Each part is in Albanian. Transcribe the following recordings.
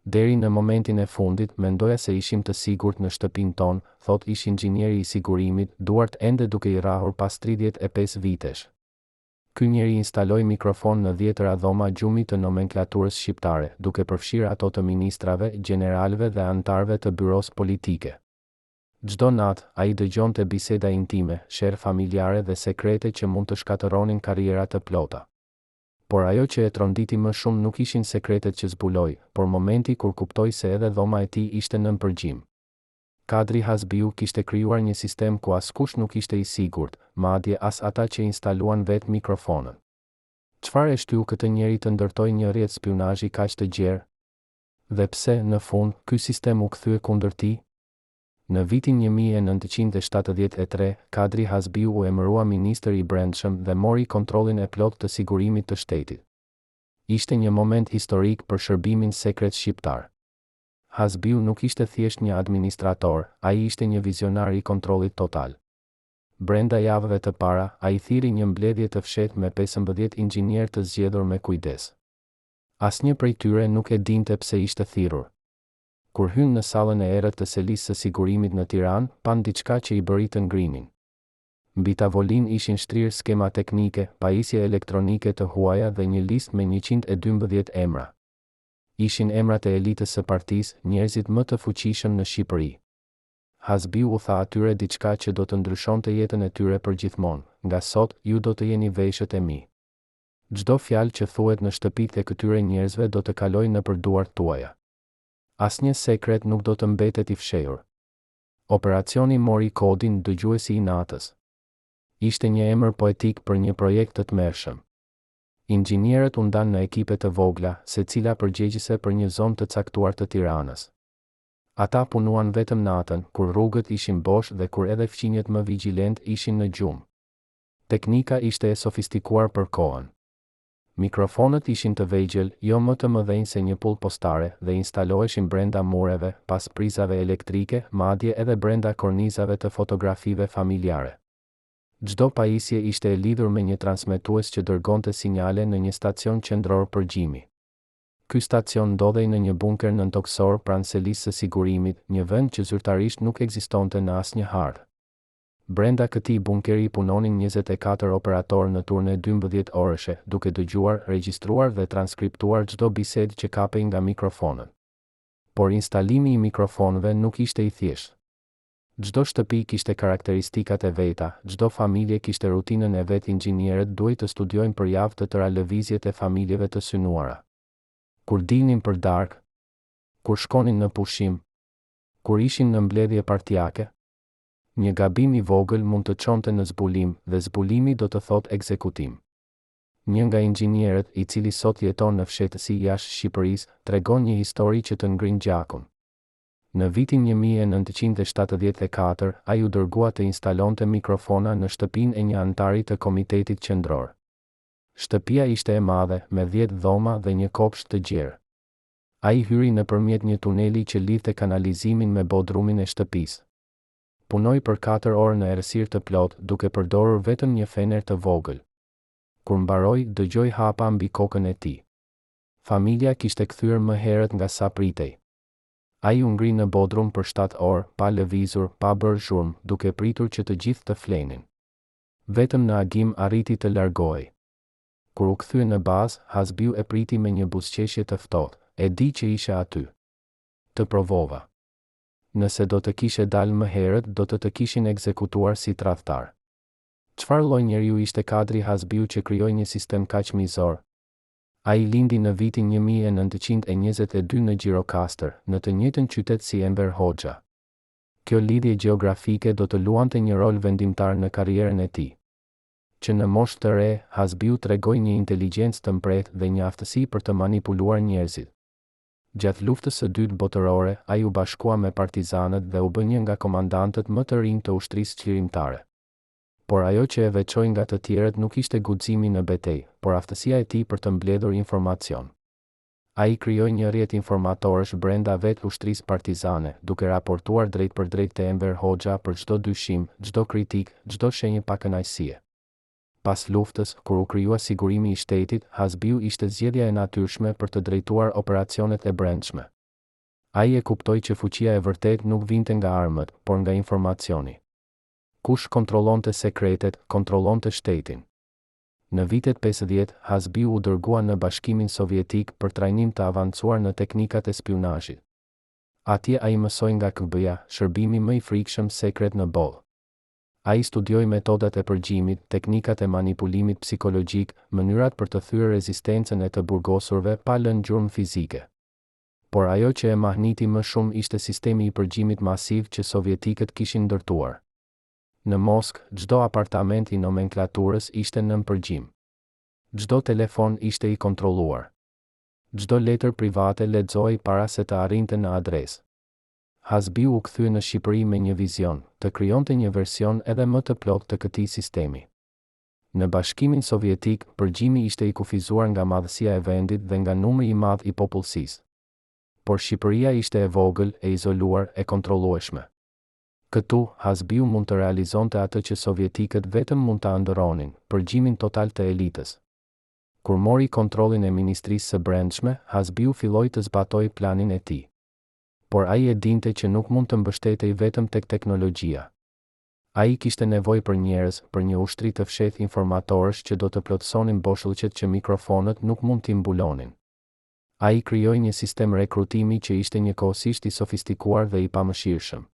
Deri në momentin e fundit, mendoja se ishim të sigurt në shtëpinë tonë, thot ish inxhinieri i sigurimit, duart ende duke I rrahur pas 35 vitesh. Ky njeri instaloi mikrofon në 10 dhoma gjumi të nomenklaturës shqiptare, duke përfshirë ato të ministrave, gjeneralëve dhe antarëve të byros politike. Çdo natë, ai dëgjonte biseda intime, sherr familjare dhe sekrete që mund të shkatëronin karriera të plota. Por ajo që e tronditi më shumë nuk ishin sekretet që zbuloi, por momenti kur kuptoi se edhe dhoma e tij ishte nën përgjim. Kadri Hasbiu kishte krijuar një sistem ku askush nuk ishte I sigurt, madje as ata që instaluan vetë mikrofonën. Çfarë e shtyu këtë njeri të ndërtoi një rrjet spionazhi kaq të gjerë? Dhe pse, në fund, ky sistem u kthye kundër tij? Në vitin 1973, Kadri Hasbiu u emërua ministër I brendshëm dhe mori kontrollin e plot të sigurimit të shtetit. Ishte një moment historik për shërbimin sekret shqiptar. Hasbiu nuk ishte thjesht një administrator, ai ishte një vizionar I kontrollit total. Brenda javëve të para, ai thiri një mbledhje të fshehtë me 15 inxhinier të zgjedhur me kujdes. Asnjë prej tyre nuk e dinte pse ishte thirrur. Kur hyn në sallën e errët të selisë së sigurimit në Tiranë, pan diçka që I bëri të ngrimin. Mbi tavolinë ishin shtrirë skema teknike, pajisje elektronike të huaja dhe një listë me 112 emra. Ishin emrat e elitës së partisë, njerëzit më të fuqishëm në Shqipëri. Hasbiu u tha atyre diçka që do të ndryshonte jetën e tyre përgjithmonë, nga sot ju do të jeni veshët e mi. Çdo fjalë që thuhet në shtëpitë e këtyre njerëzve do të kalojë nëpër duart tuaja. Asnjë sekret nuk do të mbetet I fshehur. Operacioni mori kodin dëgjuesi I natës. Ishte një emër poetik për një projekt të tmerrshëm. Inxhinierët u ndanë në ekipe të vogla, secila përgjegjëse për një zonë të caktuar të Tiranës. Ata punuan vetëm natën, kur rrugët ishin bosh dhe kur edhe fqinjet më vigjilent ishin në gjumë. Teknika ishte e sofistikuar për kohën. Mikrofonët ishin të vegjël, jo më të mëdhenj se një pull postare dhe instaloheshin brenda mureve, pas prizave elektrike, madje edhe brenda kornizave të fotografive familjare. Çdo pajisje ishte e lidhur me një transmetues që dërgonte sinjale në një stacion qendror përgjimi. Ky stacion ndodhej në një bunker nëntoksor pranë selisë së sigurimit, një vend që zyrtarisht nuk ekzistonte në asnjë hartë. Brenda këtij bunkeri punonin 24 operatorë në turne 12 orëshe, duke dëgjuar, regjistruar dhe transkriptuar çdo bisedë që kapej nga mikrofonët. Por instalimi I mikrofonëve nuk ishte I thjeshtë. Çdo shtëpi kishte karakteristikat e veta, çdo familje kishte rutinën e vet. Inxhinierët duhej të studiojnë për javë të tëra lëvizjet e familjeve të synuara. Kur dilnin për darkë, kur shkonin në pushim, kur ishin në mbledhje partijake. Një gabim I vogël mund të çonte në zbulim, dhe zbulimi do të thotë ekzekutim. Një nga inxhinierët, I cili sot jeton në fshehtësi jashtë Shqipërisë, tregon një histori që të ngrin gjakun. Në vitin 1974, ai u dërgua të instalonte mikrofona në shtëpinë e një antari të Komitetit Qendror. Shtëpia ishte e madhe, me 10 dhoma dhe një kopsht të gjerë. Ai hyri nëpërmjet një tuneli që lidhte kanalizimin me bodrumin e shtëpisë. Punoi për 4 orë në errësirë të plot, duke përdorur vetëm një fener të vogël. Kur mbaroi, dëgjoi hapa mbi kokën e tij. Familja kishte kthyer më herët nga sa pritej. Ai u ngri në bodrum për 7 orë, pa lëvizur, pa bërë zhurmë, duke pritur që të gjithë të flenin. Vetëm në agim arriti të largohej. Kur u kthye në bazë, Hasbiu e priti me një buzëqeshje të ftohtë. E di që ishe aty. Të provova. Nëse do të kishe dalë më herët, do të kishin ekzekutuar si tradhtar. Çfarë lloj njeriu ishte Kadri Hasbiu që krijoi një sistem kaq mizor? Ai lindi në vitin 1922 në Gjirokastër, në të njëjtën qytet si Enver Hoxha. Kjo lidhje gjeografike do të luante një rol vendimtar në karrierën e tij. Që në moshë të re, Hasbiu tregoi një inteligjencë të mprehtë dhe një aftësi për të manipuluar njerëzit. Gjatë luftës së dytë botërore, ai u bashkua me partizanët dhe u bë një nga komandantët më të rinj të ushtrisë çlirimtare. Por ajo që e veçoi nga të tjerët nuk ishte guximi në betejë, por aftësia e tij për të mbledhur informacion. Ai krijoi një rrjet informatorësh brenda vetë ushtrisë partizane, duke raportuar drejt për drejt te Enver Hoxha për çdo dyshim, çdo kritik, çdo shenjë pakënaqësie. Pas luftës, kur u krijua sigurimi I shtetit, Hasbiu ishte zgjedhja e natyrshme për të drejtuar operacionet e brendshme. Ai e kuptoi që fuqia e vërtet nuk vinte nga armët, por nga informacioni. Kush kontrollonte sekretet, kontrollonte shtetin. Në vitet 50, Hasbiu u dërgua në Bashkimin Sovjetik për trajnim të avancuar në teknikat e spionazhit. Atje ai mësoi nga KGB-ja, shërbimi më i frikshëm sekret në botë. Ai studioi metodat e përgjimit, teknikat e manipulimit psikologjik, mënyrat për të thyer rezistencën e të burgosurve pa lënë gjurmë fizike. Por ajo që e mahniti më shumë ishte sistemi i përgjimit masiv që sovjetikët kishin ndërtuar. Në Moskë, çdo apartament i nomenklaturës ishte nën përgjim. Çdo telefon ishte i kontrolluar. Çdo letër private lexohej para se të arrinte në adresë. Hasbiu u kthye në Shqipëri me një vizion, të krijonte një version edhe më të plotë të këtij sistemi. Në Bashkimin Sovjetik, përgjimi ishte i kufizuar nga madhësia e vendit dhe nga numri i madh i popullsisë. Por Shqipëria ishte e vogël, e izoluar, e kontrollueshme. Këtu, Hasbiu mund të realizonte atë që sovjetikët vetëm mund ta ëndërronin, përgjimin total të elitës. Kur mori kontrollin e Ministrisë së Brendshme, Hasbiu filloi të zbatoi planin e tij. Por ai e dinte që nuk mund të mbështetej vetëm tek teknologjia. Ai kishte nevojë për njerëz, për një ushtri të fshehtë informatorësh që do të plotësonin boshllëqet që mikrofonët nuk mund t'i mbulonin. Ai krijoi një sistem rekrutimi që ishte njëkohësisht i sofistikuar dhe i pamëshirshëm.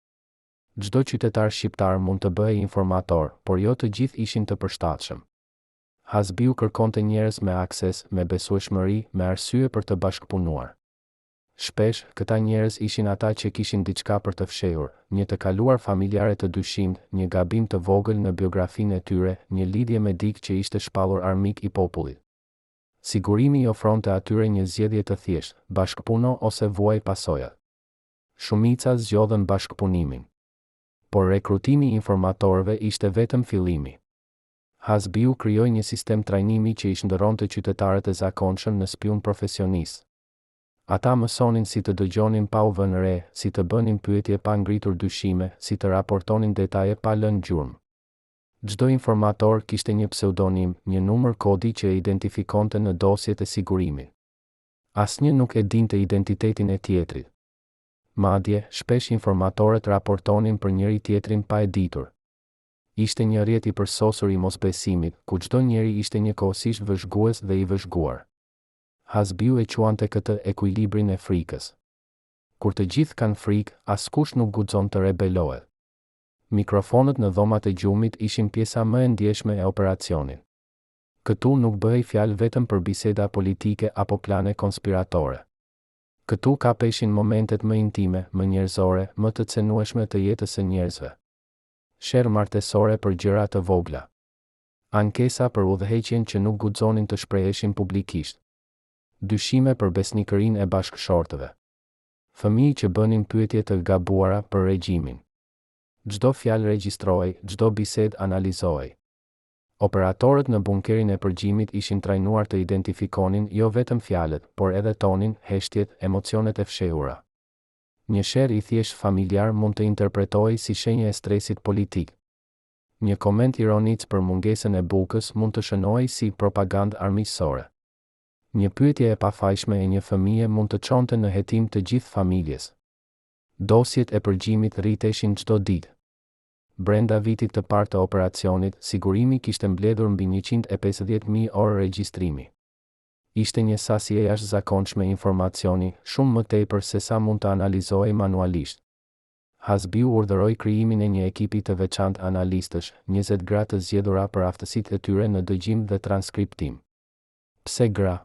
Çdo qytetar shqiptar mund të bëhej informator, por jo të gjithë ishin të përshtatshëm. Hasbiu kërkonte njerëz me akses, me besueshmëri, me arsye për të bashkëpunuar. Shpesh, këta njerëz ishin ata që kishin diçka për të fshehur, një të kaluar familjare të dyshimt, një gabim të vogël në biografinë e tyre, një lidhje me dikë që ishte shpallur armik i popullit. Sigurimi i ofronte atyre një zgjedhje të thjeshtë, bashkëpuno ose vuaj pasojat. Shumica zgjodhen bashkëpunimin. Por rekrutimi i informatorëve ishte vetëm fillimi. Hasbiu krijoi një sistem trajnimi që i shndërronte qytetarët e zakonshëm në spion profesionistë. Ata mësonin si të dëgjonin pa u vënë re, si të bënin pyetje pa ngritur dyshime, si të raportonin detaje pa lënë gjurmë. Çdo informator kishte një pseudonim, një numër kodi që e identifikonte në dosjet e sigurimit. Asnjë nuk e dinte identitetin e tjetrit. Madje, shpesh informatorët raportonin për njëri tjetrin pa e ditur. Ishte një rrjet i përsosur i mosbesimit, ku çdo njeri ishte njëkohësisht vëzhgues dhe i vëzhguar. Hasbiu e quante këtë ekuilibrin e frikës. Kur të gjithë kanë frikë, askush nuk guxon të rebelohet. Mikrofonët në dhomat e gjumit ishin pjesa më e ndjeshme e operacionit. Këtu nuk bëhej fjalë vetëm për biseda politike apo plane konspiratore. Këtu kapeshin momentet më intime, më njerëzore, më të cenueshme të jetës së njerëzve. Sherr martesore për gjëra të vogla. Ankesa për udhëheqjen që nuk guxonin të shpreheshin publikisht. Dyshime për besnikërinë e bashkëshortëve. Fëmijë që bënin pyetje të gabuara për regjimin. Çdo fjalë regjistrohej, çdo bisedë analizohej. Operatorët në bunkerin e përgjimit ishin trajnuar të identifikonin jo vetëm fjalët, por edhe tonin, heshtjet, emocionet e fshehura. Një sherr i thjesht familjar mund të interpretohej si shenjë e stresit politik. Një koment ironic për mungesën e bukës mund të shënohej si propagandë armiqësore. Një pyetje e pafajshme e një fëmije mund të çonte në hetim të gjithë familjes. Dosjet e përgjimit rriteshin çdo ditë. Brenda vitit të parë të operacionit, sigurimi kishte mbledhur mbi 150.000 orë regjistrimi. Ishte një sasi e jashtëzakonshme informacioni, shumë më tepër se sa mund të analizohej manualisht. Hasbiu urdhëroi krijimin e një ekipi të veçantë analistësh, 20 gra të zgjedhura për aftësitë e tyre në dëgjim dhe transkriptim. Pse gra?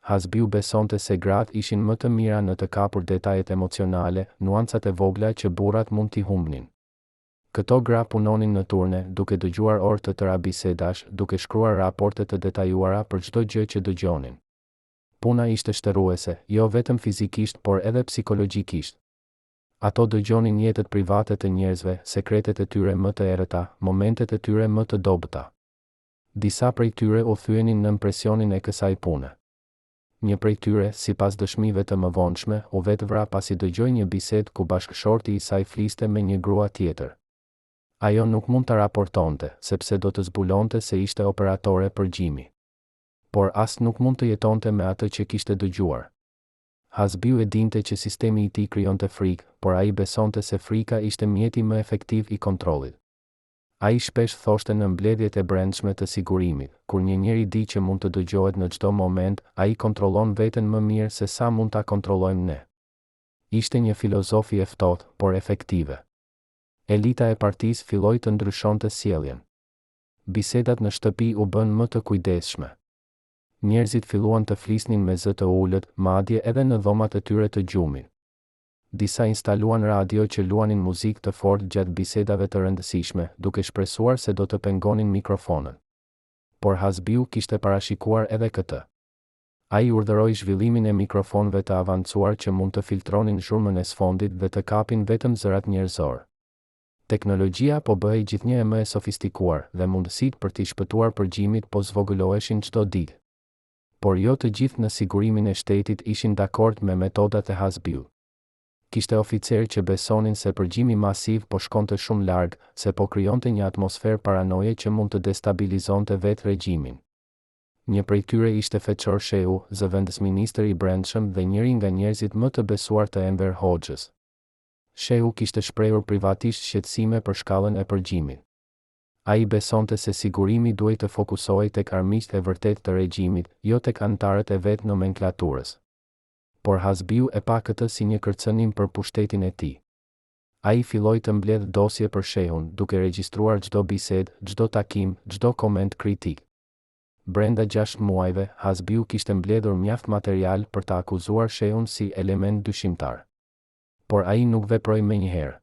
Hasbiu besonte se gratë ishin më të mira në të kapur detajet emocionale, nuancat e vogla që burrat mund t'i humbnin. Këto gra punonin në turne, duke dëgjuar orë të tëra bisedash, duke shkruar raporte të detajuara për çdo gjë që dëgjonin. Puna ishte shtërruese, jo vetëm fizikisht, por edhe psikologjikisht. Ato dëgjonin jetët private të njerëzve, sekretet e tyre më të errëta, momentet e tyre më të dobëta. Disa prej tyre u thyenin në presionin e kësaj pune. Një prej tyre, sipas dëshmive të mëvonshme, u vetvra pasi dëgjoi një bisedë ku bashkëshorti i saj fliste me një grua tjetër. Ajo nuk mund të raportonte, sepse do të zbulonte se ishte operatore përgjimi. Por as nuk mund të jetonte me atë që kishte dëgjuar. Hasbiu e dinte që sistemi i tij krijonte frikë, por ai besonte se frika ishte mjeti më efektiv i kontrollit. Ai shpesh thoshte në mbledhjet e brendshme të sigurimit, kur një njeri di që mund të dëgjohet në çdo moment, ai kontrollon veten më mirë se sa mund ta kontrollojmë ne. Ishte një filozofi e ftohtë, por efektive. Elita e partisë filloi të ndryshonte sjelljen. Bisedat në shtëpi u bën më të kujdesshme. Njerëzit filluan të flisnin me zë të ulët, madje edhe në dhomat e tyre të gjumit. Disa instaluan radio që luanin muzikë të fortë gjatë bisedave të rëndësishme, duke shpresuar se do të pengonin mikrofonën. Por Hasbiu kishte parashikuar edhe këtë. Ai urdhëroi zhvillimin e mikrofonëve të avancuar që mund të filtronin zhurmën e sfondit dhe të kapin vetëm zërat njerëzor. Teknologjia po bëhej gjithnjë më e sofistikuar dhe mundësitë për t'i shpëtuar përgjimit po zvogëloheshin çdo ditë. Por jo të gjithë në sigurimin e shtetit ishin dakord me metodat e Hasbiu. Kishte oficer që besonin se përgjimi masiv po shkonte shumë larg, se po krijonte një atmosferë paranoje që mund të destabilizonte vetë regjimin. Një prej tyre ishte Feçor Shehu, zëvendësministër i brendshëm dhe njëri nga njerëzit më të besuar të Enver Hoxhës. Shehu kishte shprehur privatisht shqetësime për shkallën e përgjimit. Ai besonte se sigurimi duhet të fokusohej tek armiqtë e vërtet të regjimit, jo tek anëtarët e vetë nomenklaturës. Por Hasbiu e pa këtë si një kërcënim për pushtetin e tij. Ai filloi të mbledh dosje për Shehun, duke regjistruar çdo bisedë, çdo takim, çdo koment kritik. Brenda 6 muajve, Hasbiu kishte mbledhur mjaft material për të akuzuar Shehun si element dyshimtar. Por ai nuk veproi menjëherë.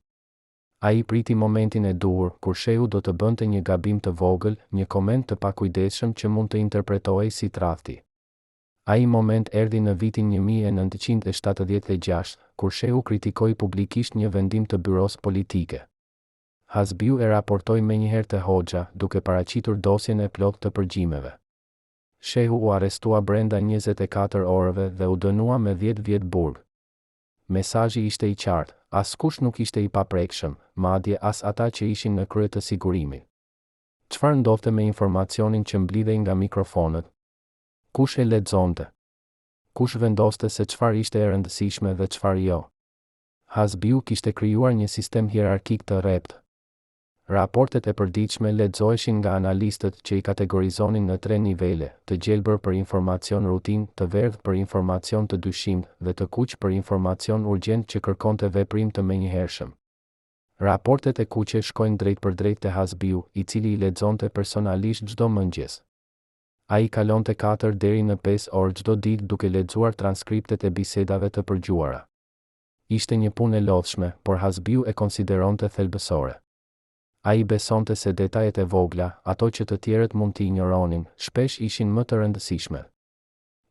Ai priti momentin e duhur, kur Shehu do të bënte një gabim të vogël, një koment të pakujdesshëm që mund të interpretohej si tradhti. Ai moment erdhi në vitin 1976, kur Shehu kritikoi publikisht një vendim të byros politike. Hasbiu e raportoi menjëherë te Hoxha, duke paraqitur dosjen e plotë të përgjimeve. Shehu u arrestua brenda 24 orëve dhe u dënua me 10 vjet burg. Mesazhi ishte i qartë, askush nuk ishte i paprekshëm, madje as ata që ishin në krye të sigurimit. Çfarë ndodhte me informacionin që mblidhej nga mikrofonët? Kush e lexonte? Kush vendoste se çfarë ishte e rëndësishme dhe çfarë jo? Hasbiu kishte krijuar një sistem hierarkik të rreptë. Raportet e përditshme lexoheshin nga analistët që i kategorizonin në 3 nivele, të gjelbër për informacion rutin, të verdhë për informacion të dyshimt dhe të kuq për informacion urgjent që kërkonte veprim të menjëhershëm. Raportet e kuqe shkojnë drejt për drejt te Hasbiu, i cili i lexonte personalisht çdo mëngjes. Ai kalonte 4 deri në 5 orë çdo ditë duke lexuar transkriptet e bisedave të përgjuara. Ishte një punë e lodhshme, por Hasbiu e konsideronte thelbësore. Ai besonte se detajet e vogla, ato që të tjerët mund t'i injoronin, shpesh ishin më të rëndësishme.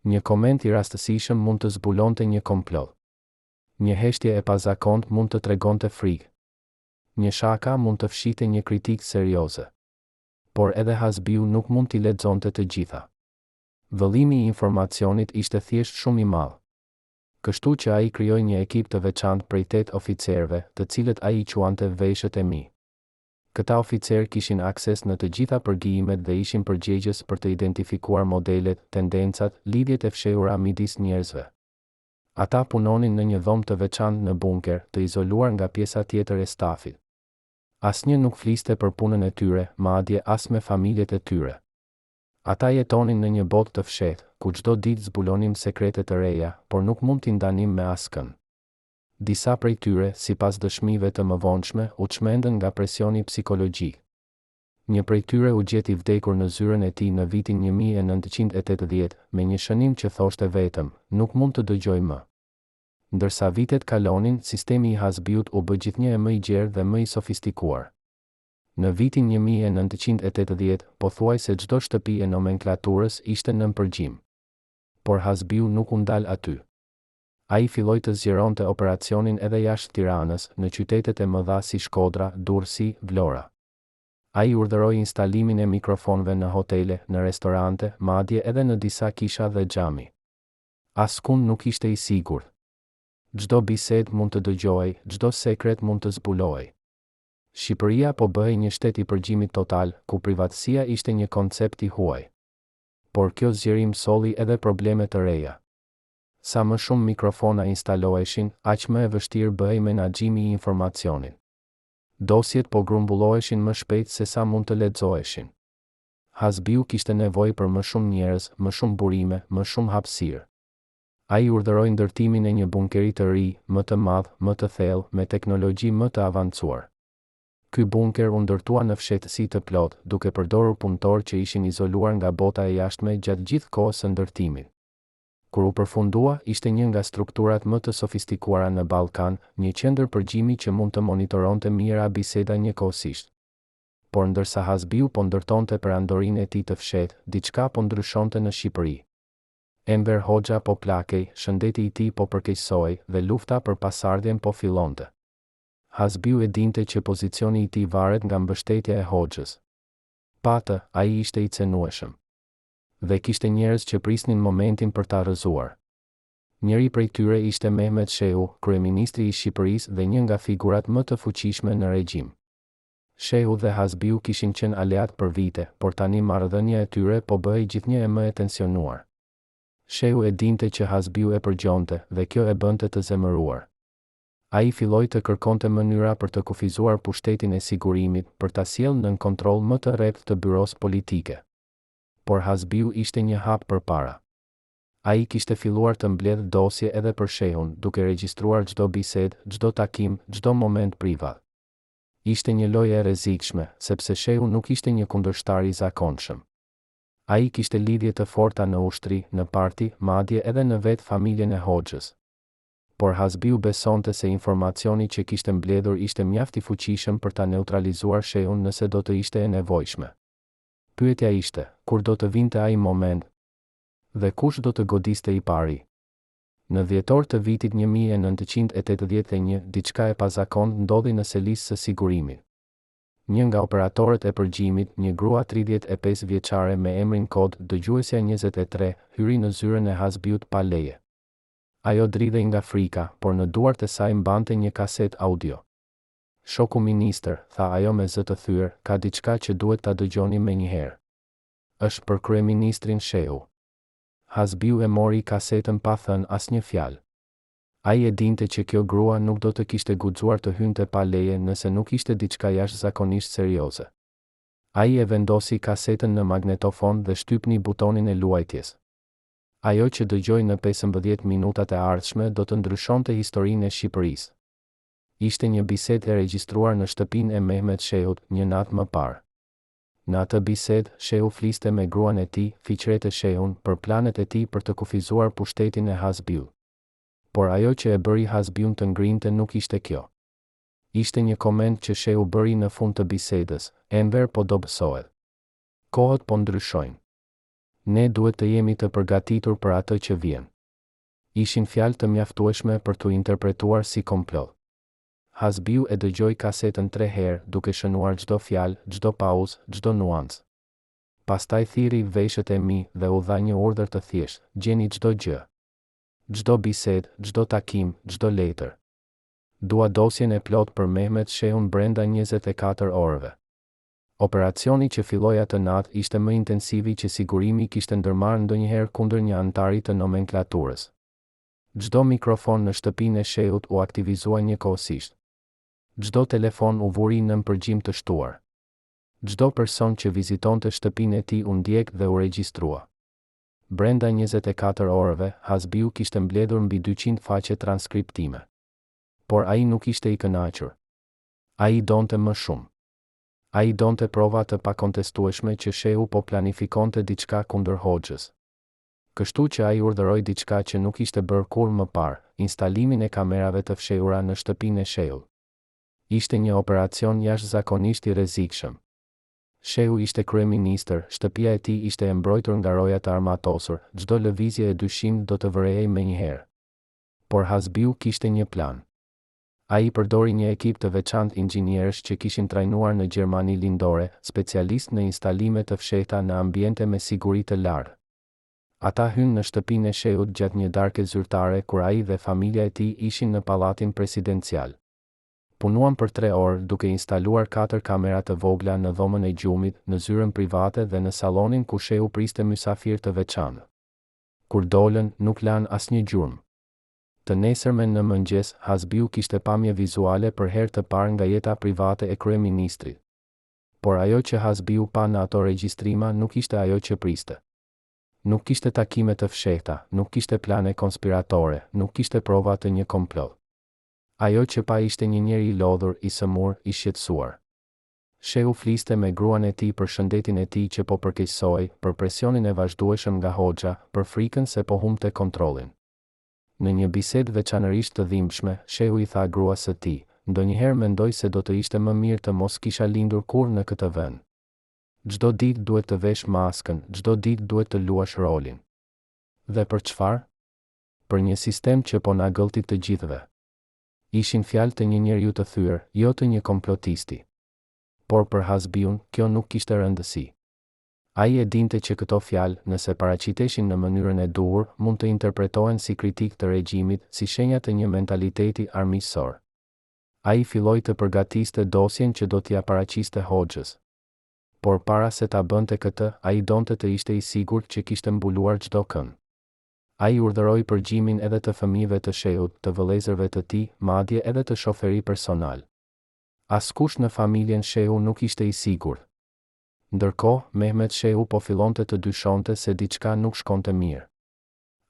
Një koment i rastësishëm mund të zbulonte një komplot. Një heshtje e pazakont mund të tregonte frikë. Një shaka mund të fshinte një kritikë serioze. Por edhe Hasbiu nuk mund t'i lexonte të gjitha. Vëllimi i informacionit ishte thjesht shumë i madh. Kështu që ai krijoi një ekip të veçantë prej 8 oficerëve, të cilët ai i quante veshët e mi. Këta oficer kishin akses në të gjitha përgjimet dhe ishin përgjegjës për të identifikuar modelet, tendencat, lidhjet e fshehura midis njerëzve. Ata punonin në një dhomë të veçantë në bunker, të izoluar nga pjesa tjetër e stafit. Asnjë nuk fliste për punën e tyre, madje as me familjet e tyre. Ata jetonin në një botë të fshehtë, ku çdo ditë zbulonim sekrete të reja, por nuk mund t'i ndanim me askën. Disa prej tyre, sipas dëshmive të mëvonshme, u çmendën nga presioni psikologjik. Një prej tyre u gjeti vdekur në zyrën e tij në vitin 1980, me një shënim që thoshte vetëm, nuk mund të dëgjoj më. Ndërsa vitet kalonin, sistemi i Hasbiut u bë gjithnjë më i gjerë dhe më i sofistikuar. Në vitin 1980, pothuajse çdo shtëpi e nomenklaturës ishte nën përgjim. Por Hasbiu nuk u ndal aty. Ai filloi të zgjeronte operacionin edhe jashtë Tiranës, në qytetet e mëdha si Shkodra, Durrësi, Vlora. Ai urdhëroi instalimin e mikrofonëve në hotele, në restorante, madje edhe në disa kisha dhe xhami. Askund nuk ishte i sigurt. Çdo bisedë mund të dëgjohej, çdo sekret mund të zbulohej. Shqipëria po bëhej një shtet i përgjimit total, ku privatësia ishte një koncept i huaj. Por kjo zgjerim solli edhe probleme të reja. Sa më shumë mikrofona instaloheshin, aq më e vështirë bëhej menaxhimi i informacionit. Dosjet po grumbulloheshin më shpejt se sa mund të lexoheshin. Hasbiu kishte nevojë për më shumë njerëz, më shumë burime, më shumë hapësirë. Ai urdhëroi ndërtimin e një bunkeri të ri, më të madh, më të thellë, me teknologji më të avancuar. Ky bunker u ndërtua në fshehtësi të plotë, duke përdorur punëtorë që ishin izoluar nga bota e jashtme gjatë gjithë kohës së ndërtimit. Kur u përfundua, ishte një nga strukturat më të sofistikuara në Ballkan, një qendër përgjimi që mund të monitoronte mira biseda njëkohësisht. Por ndërsa Hasbiu po ndërtonte perandorinë e tij të fshehtë, diçka po ndryshonte në Shqipëri. Enver Hoxha po plakej, shëndeti i tij po përkeqësohej dhe lufta për pasardhjen po fillonte. Hasbiu e dinte që pozicioni i tij varet nga mbështetja e Hoxhës. Patë, ai ishte i cenueshëm. Dhe kishte njerëz që prisnin momentin për ta rrëzuar. Njëri prej tyre ishte Mehmet Shehu, kryeministri i Shqipërisë dhe një nga figurat më të fuqishme në regjim. Shehu dhe Hasbiu kishin qenë aleat për vite, por tani marrëdhënia e tyre po bëhej gjithnjë e më e tensionuar. Shehu e dinte që Hasbiu e përgjonte dhe kjo e bënte të zemëruar. Ai filloi të kërkonte mënyra për të kufizuar pushtetin e sigurimit, për ta sjellë nën kontroll më të rreptë të byros politike. Por Hasbiu ishte një hap përpara. Ai kishte filluar të mbledh dosje edhe për Shehun, duke regjistruar çdo bisedë, çdo takim, çdo moment privat. Ishte një lojë e rrezikshme, sepse Shehu nuk ishte një kundërshtar i zakonshëm. Ai kishte lidhje të forta në ushtri, në parti, madje edhe në vetë familjen e Hoxhës. Por Hasbiu besonte se informacioni që kishte mbledhur ishte mjaft i fuqishëm për ta neutralizuar Shehun nëse do të ishte e nevojshme. Pyetja ishte, kur do të vinte ai moment? Dhe kush do të godiste i pari? Në dhjetor të vitit 1981, diçka e pazakontë ndodhi në selisë së sigurimit. Një nga operatorët e përgjimit, një grua 35 vjeçare me emrin kod dëgjuesja 23, hyri në zyrën e Hasbiut pa leje. Ajo dridhej nga frika, por në duart e saj mbante një kaset audio. Shoku ministër, tha ajo me zë të thyer, ka diçka që duhet ta dëgjoni menjëherë. Është për kryeministrin Shehu. Hasbiu e mori kasetën pa thënë asnjë fjalë. Ai e dinte që kjo grua nuk do të kishte guxuar të hynte pa leje nëse nuk ishte diçka jashtëzakonisht serioze. Ai e vendosi kasetën në magnetofon dhe shtypni butonin e luajtjes. Ajo që dëgjoi në 15 minutat e ardhshme do të ndryshonte historinë e Shqipërisë. Ishte një bisedë e regjistruar në shtëpinë e Mehmet Shehut një natë më parë. Në atë bisedë, Shehu fliste me gruan e tij, Fiqrete Shehun, për planet e tij për të kufizuar pushtetin e Hasbiut. Por ajo që e bëri Hasbiun të ngrinte nuk ishte kjo. Ishte një koment që Shehu bëri në fund të bisedës, Enver po dobësohet. Kohët po ndryshojnë. Ne duhet të jemi të përgatitur për atë që vjen. Ishin fjalë të mjaftueshme për t'u interpretuar si komplot. Hasbiu e dëgjoi kasetën 3 herë, duke shënuar çdo fjalë, çdo pauzë, çdo nuancë. Pastaj thiri veshët e mi dhe u dha një urdhër të thjeshtë, gjeni çdo gjë. Çdo bisedë, çdo takim, çdo letër. Dua dosjen e plot për Mehmet Shehun brenda 24 orëve. Operacioni që filloi atë natë ishte më intensivi që sigurimi kishte ndërmarrë ndonjëherë kundër një antari të nomenklaturës. Çdo mikrofon në shtëpinë e Shehut u aktivizua njëkohësisht. Çdo telefon u vuri nën përgjim të shtuar. Çdo person që vizitonte shtëpinë e tij u ndjek dhe u regjistrua. Brenda 24 orëve, Hasbiu kishte mbledhur mbi 200 faqe transkriptime. Por ai nuk ishte i kënaqur. Ai donte më shumë. Ai donte prova të pakontestueshme që Shehu po planifikonte diçka kundër Hoxhës. Kështu që ai urdhëroi diçka që nuk ishte bërë kurrë më parë, instalimin e kamerave të fshehura në shtëpinë e Shehut. Ishte një operacion jashtëzakonisht i rrezikshëm. Shehu ishte kryeministër, shtëpia e tij ishte e mbrojtur nga rojat e armatosur, çdo lëvizje e dyshim do të vërejej menjëherë. Por Hasbiu kishte një plan. Ai përdori një ekip të veçantë inxhinierësh që kishin trajnuar në Gjermani lindore, specialistë në instalime të fshehta në ambiente me siguri të lartë. Ata hynë në shtëpinë e Shehut gjatë një darke zyrtare kur ai dhe familja e tij ishin në pallatin presidencial. Punuan për 3 orë duke instaluar 4 kamera të vogla në dhomën e gjumit, në zyrën private dhe në sallonin ku Shehu priste mysafir të veçantë. Kur dolën, nuk lanë asnjë gjurmë. Të nesërmen në mëngjes, Hasbiu kishte pamje vizuale për herë të parë nga jeta private e kryeministrit. Por ajo që Hasbiu pa në ato regjistrima nuk ishte ajo që priste. Nuk kishte takime të fshehta, nuk kishte plane konspiratore, nuk kishte prova të një komplot. Ajo që pa ishte një njeri i lodhur, i sëmur, i shqetësuar. Shehu fliste me gruan e tij për shëndetin e tij që po përkeqësoi, për presionin e vazhdueshëm nga Hoxha, për frikën se po humbte kontrollin. Në një bisedë veçanërisht të dhimbshme, Shehu i tha gruas së tij, ndonjëherë mendoj se do të ishte më mirë të mos kisha lindur kurrë në këtë vend. Çdo ditë duhet të vesh maskën, çdo ditë duhet të luash rolin. Dhe për çfarë? Për një sistem që po na gëllti të gjithëve. Ishin fjalë të një njeriu të thyer, jo të një komplotisti. Por për Hasbiun, kjo nuk kishte rëndësi. Ai e dinte që këto fjalë, nëse paraqiteshin në mënyrën e duhur, mund të interpretohen si kritik të regjimit, si shenja të një mentaliteti armiqësor. Ai filloi të përgatiste dosjen që do t'ia paraqiste Hoxhës. Por para se ta bënte këtë, ai donte të ishte i sigurt që kishte mbuluar çdo kënd. Ai urdhëroi përgjimin edhe të fëmijëve të Shehut, të vëllezërve të tij, madje edhe të shoferi personal. Askush në familjen Shehu nuk ishte i sigurt. Ndërkohë, Mehmet Shehu po fillonte të dyshonte se diçka nuk shkonte mirë.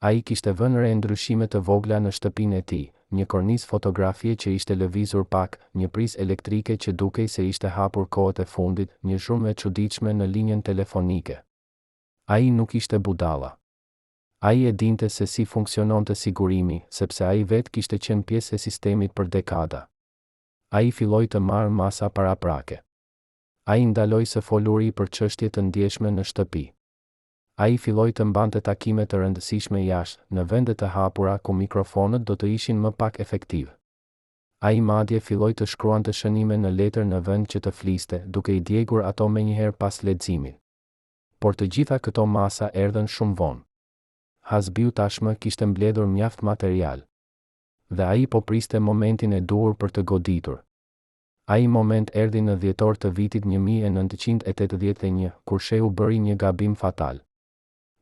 Ai kishte vënë re ndryshime të vogla në shtëpinë e tij, një kornizë fotografie që ishte lëvizur pak, një prizë elektrike që dukej se ishte hapur kohët e fundit, një zhurmë e çuditshme në linjën telefonike. Ai nuk ishte budalla. Ai e dinte se si funksiononte sigurimi, sepse ai vetë kishte qenë pjesë e sistemit për dekada. Ai filloi të marrë masa paraprake. Ai ndaloi së foluri për çështje të ndjeshme në shtëpi. Ai filloi të mbante takime të rëndësishme jashtë, në vende të hapura ku mikrofonët do të ishin më pak efektiv. Ai madje filloi të shkruante shënime në letër në vend që të fliste, duke i djegur ato menjëherë pas leximit. Por të gjitha këto masa erdhën shumë vonë. Hasbiu tashmë kishte mbledhur mjaft material. Dhe ai po priste momentin e duhur për të goditur. Ai moment erdhi në dhjetor të vitit 1981, kur Shehu bëri një gabim fatal.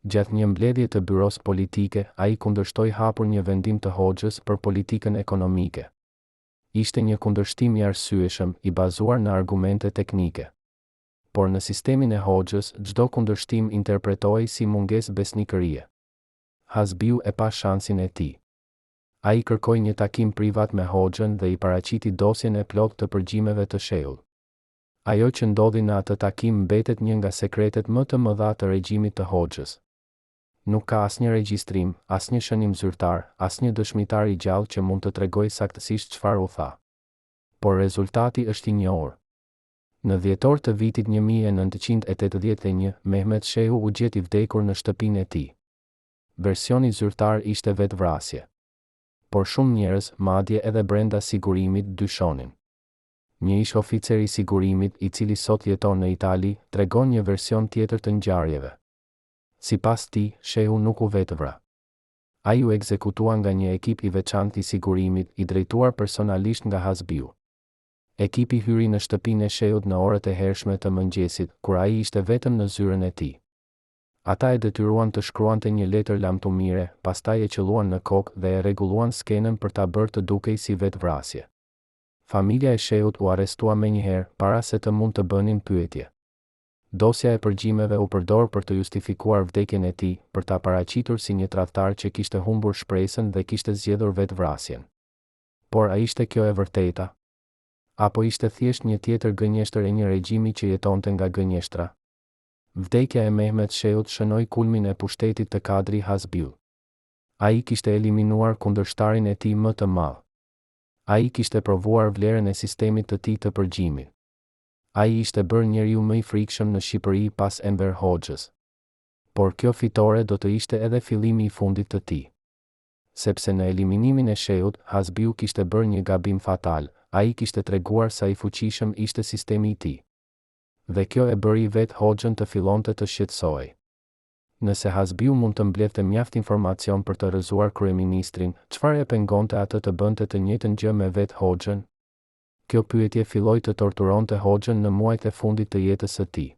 Gjatë një mbledhje të byros politike, ai kundërshtoi hapur një vendim të Hoxhës për politikën ekonomike. Ishte një kundërshtim i arsyeshëm, i bazuar në argumente teknike. Por në sistemin e Hoxhës, çdo kundërshtim interpretohej si mungesë besnikërie. Hasbiu e pa shansin e tij. Ai kërkoi një takim privat me Hoxhën dhe i paraqiti dosjen e plotë të përgjimeve të Shehut. Ajo që ndodhi në atë takim mbetet një nga sekretet më të mëdha të regjimit të Hoxhës. Nuk ka asnjë regjistrim, asnjë shënim zyrtar, asnjë dëshmitar i gjallë që mund të tregojë saktësisht çfarë u tha. Por rezultati është i njohur. Në dhjetor të vitit 1981, Mehmet Shehu u gjet i vdekur në shtëpinë e tij. Versioni zyrtar ishte vetvrasje. Por shumë njerëz, madje edhe brenda sigurimit, dyshonin. Një ish oficer i sigurimit, i cili sot jeton në Itali, tregon një version tjetër të ngjarjeve. Sipas tij, Shehu nuk u vetvra. Ai u ekzekutua nga një ekip i veçantë i sigurimit, i drejtuar personalisht nga Hasbiu. Ekipi hyri në shtëpinë e Shehut në orët e hershme të mëngjesit, kur ai ishte vetëm në zyrën e tij. Ata e detyruan të shkruante një letër lamtumire, pastaj e qelluan në kokë dhe e rregulluan skenën për ta bërë të dukej si vetvrasje. Familja e Shehut u arrestua menjëherë, para se të mund të bënin pyetje. Dosja e përgjimeve u përdor për të justifikuar vdekjen e tij, për ta paraqitur si një tradhtar që kishte humbur shpresën dhe kishte zgjedhur vetvrasjen. Por a ishte kjo e vërteta? Apo ishte thjesht një tjetër gënjeshtër e një regjimi që jetonte nga gënjeshtra? Vdekja e Mehmet Shehut shënoi kulmin e pushtetit të Kadri Hasbiu. Ai kishte eliminuar kundërshtarin e tij më të madh. Ai kishte provuar vlerën e sistemit të tij të përgjimit. Ai ishte bërë njeriu më i frikshëm në Shqipëri pas Enver Hoxhës. Por kjo fitore do të ishte edhe fillimi i fundit të tij. Sepse në eliminimin e Shehut, Hasbiu kishte bërë një gabim fatal, ai kishte treguar sa i fuqishëm ishte sistemi i tij. Dhe kjo e bëri vetë Hoxhën të fillonte të shqetësohej. Nëse Hasbiu mund të mbledhte mjaft informacion për të rrëzuar kryeministrin, çfarë e pengonte atë të bënte të njëjtën gjë me vetë Hoxhën? Kjo pyetje filloi të torturonte Hoxhën në muajt e fundit të jetës së tij.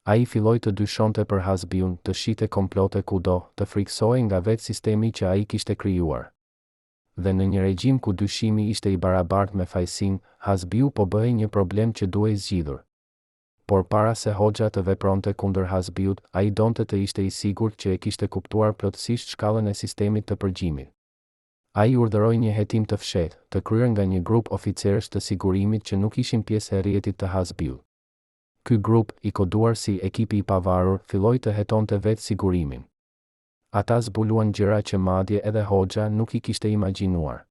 Ai filloi të dyshonte për Hasbiun, të shite komplote kudo, të friksohej nga vetë sistemi që ai kishte krijuar. Dhe në një regjim ku dyshimi ishte i barabartë me fajsin, Hasbiu po bëhej një problem që duhej zgjidhur. Por para se Hoxha të vepronte kundër Hasbiut, ai donte të ishte i sigurt që e kishte kuptuar plotësisht shkallën e sistemit të përgjimit. Ai urdhëroi një hetim të fshehtë, të kryer nga një grup oficerësh të sigurimit që nuk ishin pjesë e rrjetit të Hasbiut. Ky grup, i koduar si ekipi i pavarur, filloi të hetonte vetë sigurimin. Ata zbuluan gjëra që madje edhe Hoxha nuk i kishte imagjinuar.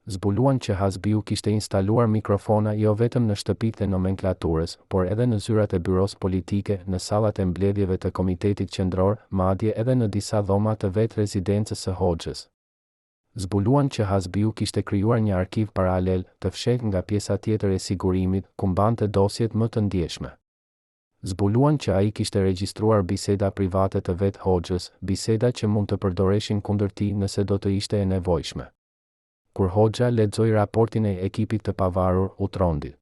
Zbuluan që Hasbiu kishte instaluar mikrofona jo vetëm në shtëpitë e nomenklaturës, por edhe në zyrat e byros politike, në sallat e mbledhjeve të Komitetit Qendror, madje edhe në disa dhoma të vetë rezidencës së Hoxhës. Zbuluan që Hasbiu kishte krijuar një arkiv paralel të fshehtë nga pjesa tjetër e sigurimit, ku mbante dosjet më të ndjeshme. Zbuluan që ai kishte regjistruar biseda private të vetë Hoxhës, biseda që mund të përdoreshin kundër tij nëse do të ishte e nevojshme. Kur Hoxha lexoi raportin e ekipit të pavarur, u trondi.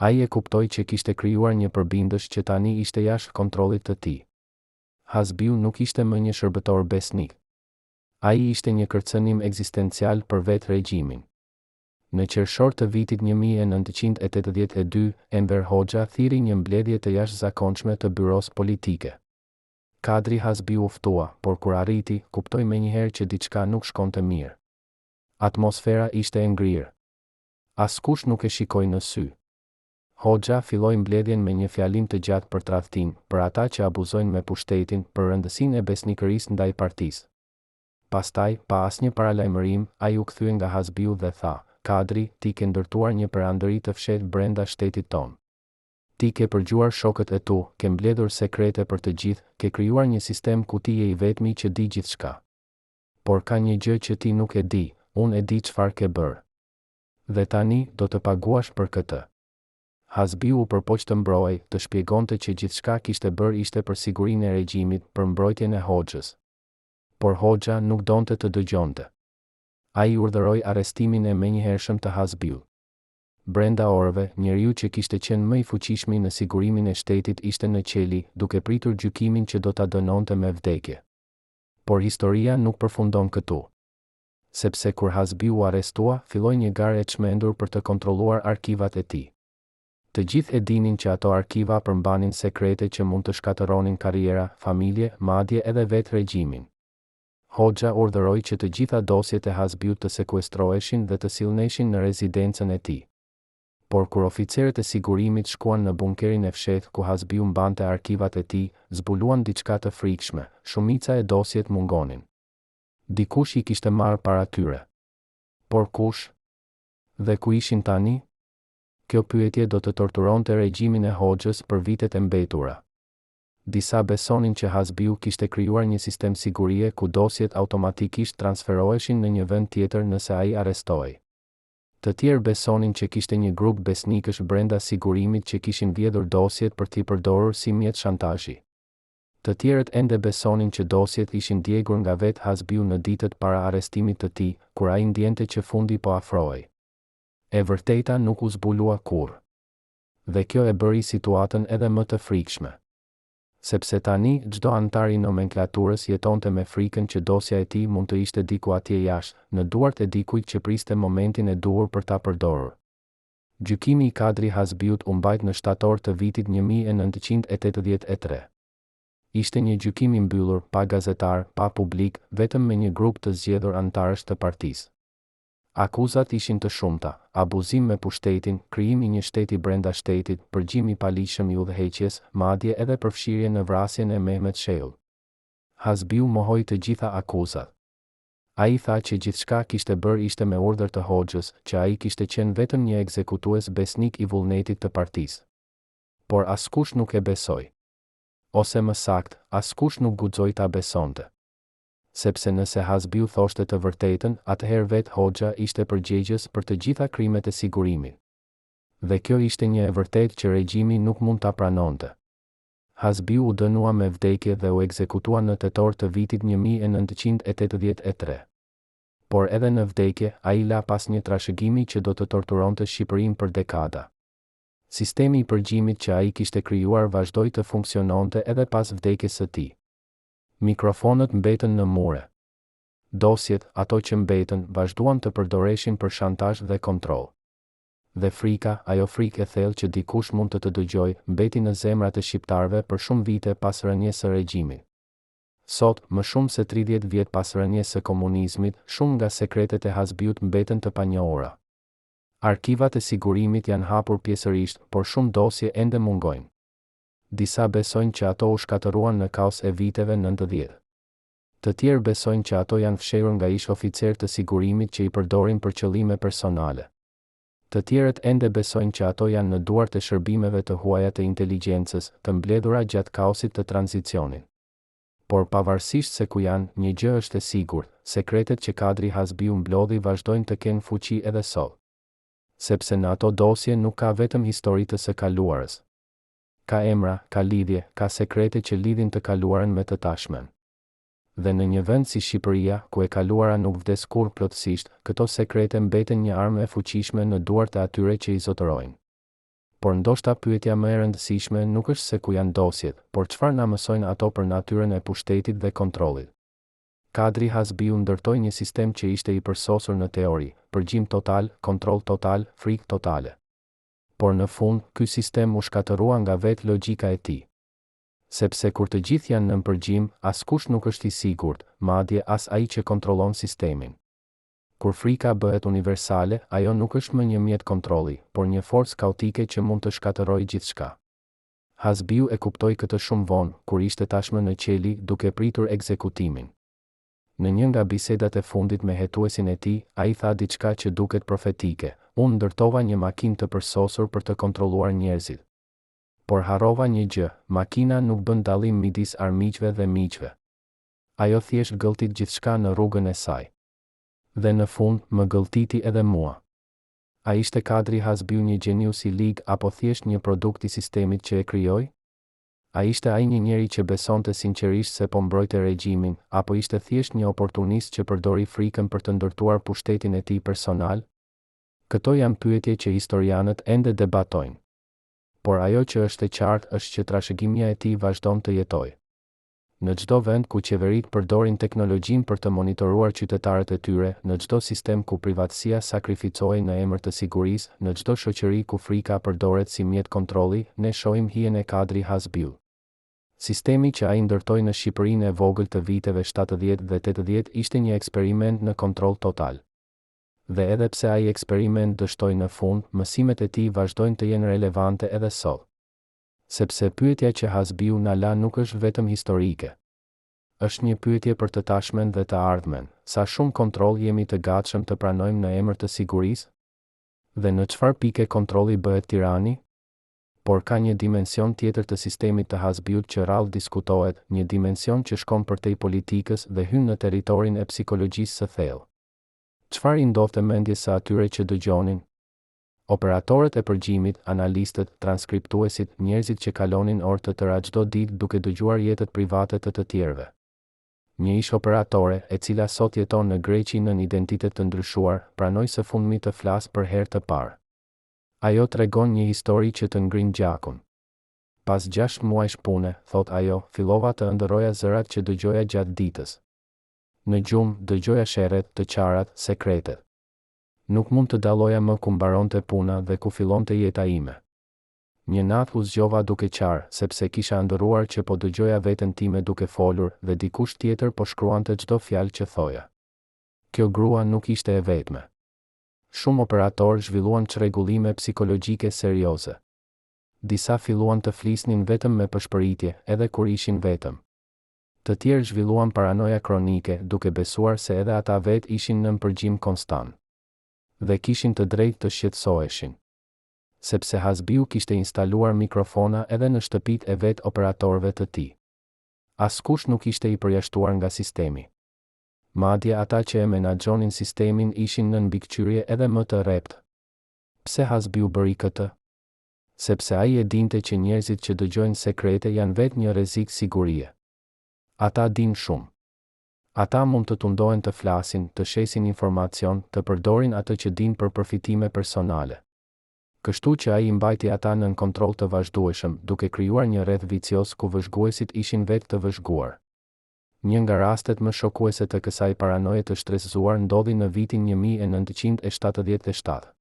Ai e kuptoi që kishte krijuar një përbindësh që tani ishte jashtë kontrollit të tij. Hasbiu nuk ishte më një shërbëtor besnik. Ai ishte një kërcënim ekzistencial për vetë regjimin. Në qershor të vitit 1982, Enver Hoxha thiri një mbledhje të jashtëzakonshme të byros politike. Kadri Hasbiu u ftua, por kur arriti, kuptoi menjëherë që diçka nuk shkonte mirë. Atmosfera ishte e ngrirë. Askush nuk e shikoi në sy. Hoxha filloi mbledhjen me një fjalim të gjatë për tradhtim, për ata që abuzojnë me pushtetin, për rëndësinë e besnikërisë ndaj partisë. Pastaj, pa asnjë paralajmërim, ai u kthye nga Hasbiu dhe tha: "Kadri, ti ke ndërtuar një perandëri të fshehtë brenda shtetit ton. Ti ke përgjuar shokët e tu, ke mbledhur sekrete për të gjithë, ke krijuar një sistem ku ti je i vetmi që di gjithçka. Por ka një gjë që ti nuk e di, unë e di çfarë ke bërë. Dhe tani do të paguash për këtë." Hasbiu u përpoq të mbrojë, të shpjegonte që gjithçka kishte bërë ishte për sigurinë e regjimit, për mbrojtjen e Hoxhës. Por Hoxha nuk donte të dëgjonte. Ai urdhëroi arrestimin e menjëhershëm të Hasbiut. Brenda orëve, njeriu që kishte qenë më i fuqishmi në sigurimin e shtetit ishte në qeli, duke pritur gjykimin që do ta dënonte me vdekje. Por historia nuk përfundon këtu. Sepse kur Hasbiu u arrestua, filloi një garë e çmendur për të kontrolluar arkivat e tij. Të gjithë e dinin që ato arkiva përmbanin sekrete që mund të shkatërronin karriera, familje, madje edhe vetë regjimin. Hoxha urdhëroi që të gjitha dosjet e Hasbiut të sekuestroheshin dhe të sillneshin në rezidencën e tij. Por kur oficerët e sigurimit shkuan në bunkerin e fshehtë ku Hasbiu mbante arkivat e tij, zbuluan diçka të frikshme, shumica e dosjet mungonin. Dikush i kishte marrë para tyre. Por kush? Dhe ku ishin tani? Kjo pyetje do të torturonte regjimin e Hoxhës për vitet e mbetura. Disa besonin që Hasbiu kishte krijuar një sistem sigurie ku dosjet automatikisht transferoheshin në një vend tjetër nëse ai arrestohej. Të tjerë besonin që kishte një grup besnikësh brenda sigurimit që kishin vjedhur dosjet për t'i përdorur si mjet shantazhi. Të tjerët ende besonin që dosjet ishin djegur nga vetë Hasbiu në ditët para arrestimit të tij, kur ai ndjente që fundi po afrohej. E vërteta nuk u zbulua kurrë. Dhe kjo e bëri situatën edhe më të frikshme. Sepse tani, çdo antar i nomenklaturës jetonte me frikën që dosja e tij mund të ishte diku atje jashtë, në duart e dikujt që priste momentin e duhur për ta përdorur. Gjykimi i Kadri Hasbiut u mbajt në shtator të vitit 1983. Ishte një gjykim i mbyllur, pa gazetar, pa publik, vetëm me një grup të zgjedhur antarësh të partisë. Akuzat ishin të shumta: abuzim me pushtetin, krijim i një shteti brenda shtetit, përgjim i paligjshëm i udhëheqjes, madje edhe përfshirje në vrasjen e Mehmet Sheul. Hasbiu mohoi të gjitha akuzat. Ai tha që gjithçka kishte bërë ishte me urdhër të Hoxhës, që ai kishte qenë vetëm një ekzekutues besnik i vullnetit të partisë. Por askush nuk e besoi. Ose më sakt, askush nuk guxoi ta besonte. Sepse nëse Hasbiu thoshte të vërtetën, atëherë vetë Hoxha ishte përgjegjës për të gjitha krimet e sigurimit. Dhe kjo ishte një e vërtetë që regjimi nuk mund ta pranonte. Hasbiu u dënua me vdekje dhe u ekzekutua në tetor të vitit 1983. Por edhe në vdekje, ai la pas një trashëgimi që do të torturonte Shqipërinë për dekada. Sistemi i përgjimit që ai kishte krijuar vazhdoi të funksiononte edhe pas vdekjes së tij. Mikrofonët mbetën në mure. Dosjet, ato që mbetën, vazhduan të përdoreshin për shantazh dhe kontroll. Dhe frika, ajo frikë e thellë që dikush mund të dëgjojë, mbeti në zemrat e shqiptarëve për shumë vite pas rënies së regjimit. Sot, më shumë se 30 vjet pas rënies së komunizmit, shumë nga sekretet e Hasbiut mbeten të panjohura. Arkivat e sigurimit janë hapur pjesërisht, por shumë dosje ende mungojnë. Disa besojnë që ato u shkatëruan në kaos e viteve 90. Të tjerë besojnë që ato janë fshehur nga ish oficer të sigurimit që i përdorin për qëllime personale. Të tjerët ende besojnë që ato janë në duart e shërbimeve të huaja të inteligjencës, të mbledhura gjatë kaosit të tranzicionit. Por pavarësisht se ku janë, një gjë është e sigurt, sekretet që kadri Hasbiu mblodhi vazhdojnë të kenë fuqi edhe sot. Sepse në ato dosje nuk ka vetëm histori të së kaluarës. Ka emra, ka lidhje, ka sekrete që lidhin të kaluarën me të tashmen. Dhe në një vend si Shqipëria, ku e kaluara nuk vdes kurrë plotësisht, këto sekrete mbeten një armë e fuqishme në duart e atyre që i zotërojnë. Por ndoshta pyetja më e rëndësishme nuk është se ku janë dosjet, por çfarë na mësojnë ato për natyrën e pushtetit dhe kontrollit. Kadri Hasbiu ndërtoi një sistem që ishte i përsosur në teori, përgjim total, kontroll total, frikë totale. Por në fund, ky sistem u shkatërrua nga vetë logjika e tij. Sepse kur të gjithë janë nën përgjim, askush nuk është i sigurt, madje as ai që kontrollon sistemin. Kur frika bëhet universale, ajo nuk është më një mjet kontrolli, por një forcë kaotike që mund të shkatërrojë gjithçka. Hasbiu e kuptoi këtë shumë vonë, kur ishte tashmë në qeli duke pritur ekzekutimin. Në një nga bisedat e fundit me hetuesin e tij, ai tha diçka që duket profetike: "Unë ndërtova një makinë të përsosur për të kontrolluar njerëzit. Por harrova një gjë, makina nuk bën dallim midis armiqve dhe miqve. Ajo thjesht gëlltit gjithçka në rrugën e saj. Dhe në fund, më gëlltiti edhe mua." A ishte kadri Hasbiu një gjenius i lig apo thjesht një produkt i sistemit që e krijoi? A ishte ai një njeri që besonte sinqerisht se po mbrojte regjimin, apo ishte thjesht një oportunist që përdori frikën për të ndërtuar pushtetin e tij personal? Këto janë pyetje që historianët ende debatojnë. Por ajo që është e qartë është që trashëgimia e tij vazhdon të jetojë. Në çdo vend ku qeveritë përdorin teknologjinë për të monitoruar qytetarët e tyre, në çdo sistem ku privatësia sakrificohej në emër të sigurisë, në çdo shoqëri ku frika përdoret si mjet kontrolli, ne shohim hijen e kadri Hasbiu. Sistemi që ai ndërtoi në Shqipërinë e vogël të viteve 70 dhe 80 ishte një eksperiment në kontroll total. Dhe edhe pse ai eksperiment dështoi në fund, mësimet e tij vazhdojnë të jenë relevante edhe sot. Sepse pyetja që Hasbiu na la nuk është vetëm historike. Është një pyetje për të tashmen dhe të ardhmen: sa shumë kontroll jemi të gatshëm të pranojmë në emër të sigurisë? Dhe në çfarë pike kontrolli bëhet tirani? Por ka një dimension tjetër të sistemit të Hasbiut që rrallë diskutohet, një dimension që shkon përtej politikës dhe hyn në territorin e psikologjisë së thellë. Çfarë i ndodhte mendjes së atyre që dëgjonin? Operatorët e përgjimit, analistët, transkriptuesit, njerëzit që kalonin orë të tëra çdo ditë duke dëgjuar jetët private të tjerëve. Një ish operatore, e cila sot jeton në Greqi nën identitet të ndryshuar, pranoi së fundmi të flasë për herë të parë. Ajo tregon një histori që të ngrin gjakun. Pas 6 muajsh pune, thot ajo, fillova të ëndërroja zërat që dëgjoja gjatë ditës. Në gjumë, dëgjoja sherret, të qarat, sekretet. Nuk mund të dalloja më ku mbaronte puna dhe ku fillonte jeta ime. Një natë u zgjova duke qarë, sepse kisha ndëruar që po dëgjoja veten time duke folur dhe dikush tjetër po shkruante çdo fjalë që thoja. Kjo grua nuk ishte e vetme. Shumë operatorë zhvilluan çrregullime psikologjike serioze. Disa filluan të flisnin vetëm me pëshpëritje, edhe kur ishin vetëm. Të tjerë zhvilluan paranoja kronike, duke besuar se edhe ata vetë ishin në përgjim konstant. Dhe kishin të drejtë të shqetësoheshin. Sepse Hasbiu kishte instaluar mikrofona edhe në shtëpitë e vetë operatorëve të tij. Askush nuk ishte i përjashtuar nga sistemi. Madje ata që e menaxhonin sistemin ishin në mbikëqyrje edhe më të rreptë. Pse Hasbiu bëri këtë? Sepse ai e dinte që njerëzit që dëgjojnë sekrete janë vetë një rrezik sigurie. Ata dinë shumë. Ata mund të tundohen të flasin, të shesin informacion, të përdorin atë që dinë për përfitime personale. Kështu që ai mbajti ata nën kontroll të vazhdueshëm, duke krijuar një rreth vicioz ku vëzhguesit ishin vetë të vëzhguar. Një nga rastet më shokuese të kësaj paranoje të shtresëzuar ndodhi në vitin 1977.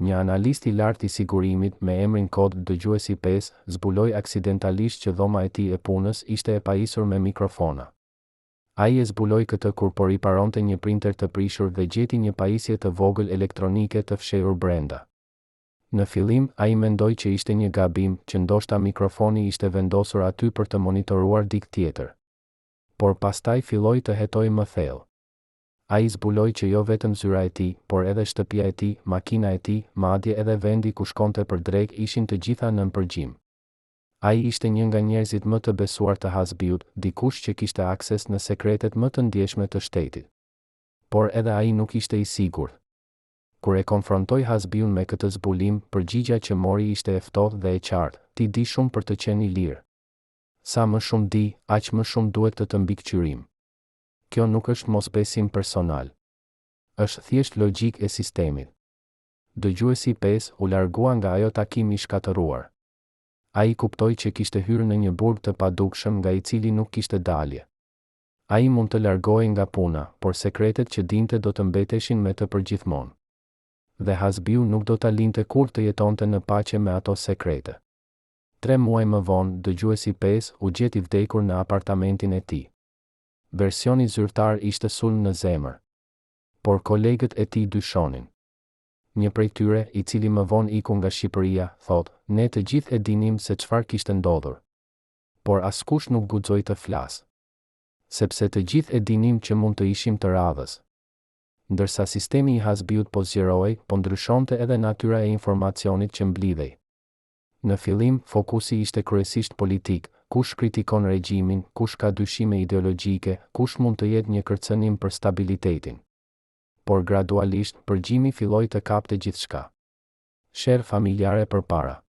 Një analist i lartë i sigurimit me emrin kod dëgjuesi 5 zbuloi aksidentalisht që dhoma e tij e punës ishte e pajisur me mikrofona. Ai e zbuloi këtë kur po riparonte një printer të prishur dhe gjeti një pajisje të vogël elektronike të fshehur brenda. Në fillim, ai mendoi që ishte një gabim, që ndoshta mikrofoni ishte vendosur aty për të monitoruar dikë tjetër. Por pastaj filloi të hetoj më thellë. Ai zbuloi që jo vetëm zyra e tij, por edhe shtëpia e tij, makina e tij, madje edhe vendi ku shkonte për drek ishin të gjitha nën përgjim. Ai ishte një nga njerëzit më të besuar të Hasbiut, dikush që kishte akses në sekretet më të ndjeshme të shtetit. Por edhe ai nuk ishte i sigurt. Kur e konfrontoi Hasbiun me këtë zbulim, përgjigja që mori ishte e ftohtë dhe e qartë: "Ti di shumë për të qenë i lirë. Sa më shumë di, aq më shumë duhet të mbikëqyrim. Kjo nuk është mosbesim personal. Është thjesht logjik e sistemit." Dëgjuesi 5 u largua nga ajo takim i shkatëruar. Ai kuptoi që kishte hyrë në një burg të padukshëm nga i cili nuk kishte dalje. Ai mund të largohej nga puna, por sekretet që dinte do të mbeteshin me të përgjithmonë. Dhe Hasbiu nuk do ta linte kur të jetonte në paqe me ato sekrete. 3 muaj më vonë, dëgjuesi 5 u gjeti vdekur në apartamentin e tij. Versioni zyrtar ishte sulm në zemër. Por kolegët e tij dyshonin. Një prej tyre, i cili më vonë iku nga Shqipëria, thotë: "Ne të gjithë e dinim se çfarë kishte ndodhur. Por askush nuk guxoi të flasë. Sepse të gjithë e dinim që mund të ishim të radhës." Ndërsa sistemi i Hasbiut po zgjerohej, po ndryshonte edhe natyra e informacionit që mblidhej. Në fillim, fokusi ishte kryesisht politik, kush kritikon regjimin, kush ka dyshime ideologjike, kush mund të jetë një kërcënim për stabilitetin. Por gradualisht, përgjimi filloi të kapte gjithçka. Sherr familjare përpara.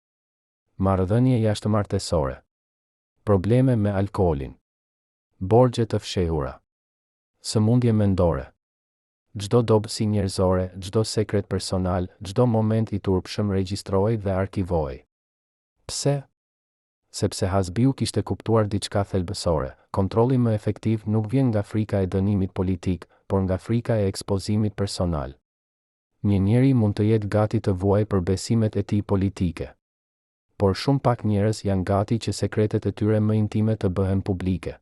Marrëdhënie jashtëmartesore. Probleme me alkoolin. Borxhe të fshehura. Sëmundje mendore. Çdo dobësi njerëzore, çdo sekret personal, çdo moment i turpshëm regjistrohej dhe arkivohej. Pse? Sepse Hasbiu kishte kuptuar diçka thelbësore: kontrolli më efektiv nuk vjen nga frika e dënimit politik, por nga frika e ekspozimit personal. Një njeri mund të jetë gati të vuajë për besimet e tij politike. Por shumë pak njerëz janë gati që sekretet e tyre më intime të bëhen publike.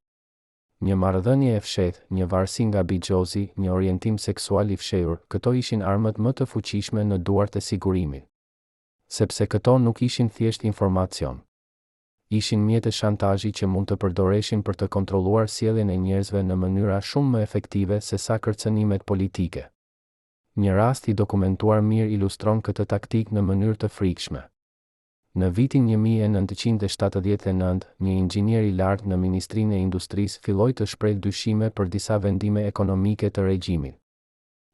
Një marrëdhënie e fshehtë, një varësi nga bixhozi, një orientim seksual i fshehur, këto ishin armët më të fuqishme në duart e sigurimit. Sepse këto nuk ishin thjesht informacion. Ishin mjete shantazhi që mund të përdoreshin për të kontrolluar sjelljen e njerëzve në mënyra shumë më efektive se sa kërcënimet politike. Një rast i dokumentuar mirë ilustron këtë taktik në mënyrë të frikshme. Në vitin 1979, një inxhinier i lartë në Ministrinë e Industrisë filloi të shprehë dyshime për disa vendime ekonomike të regjimit.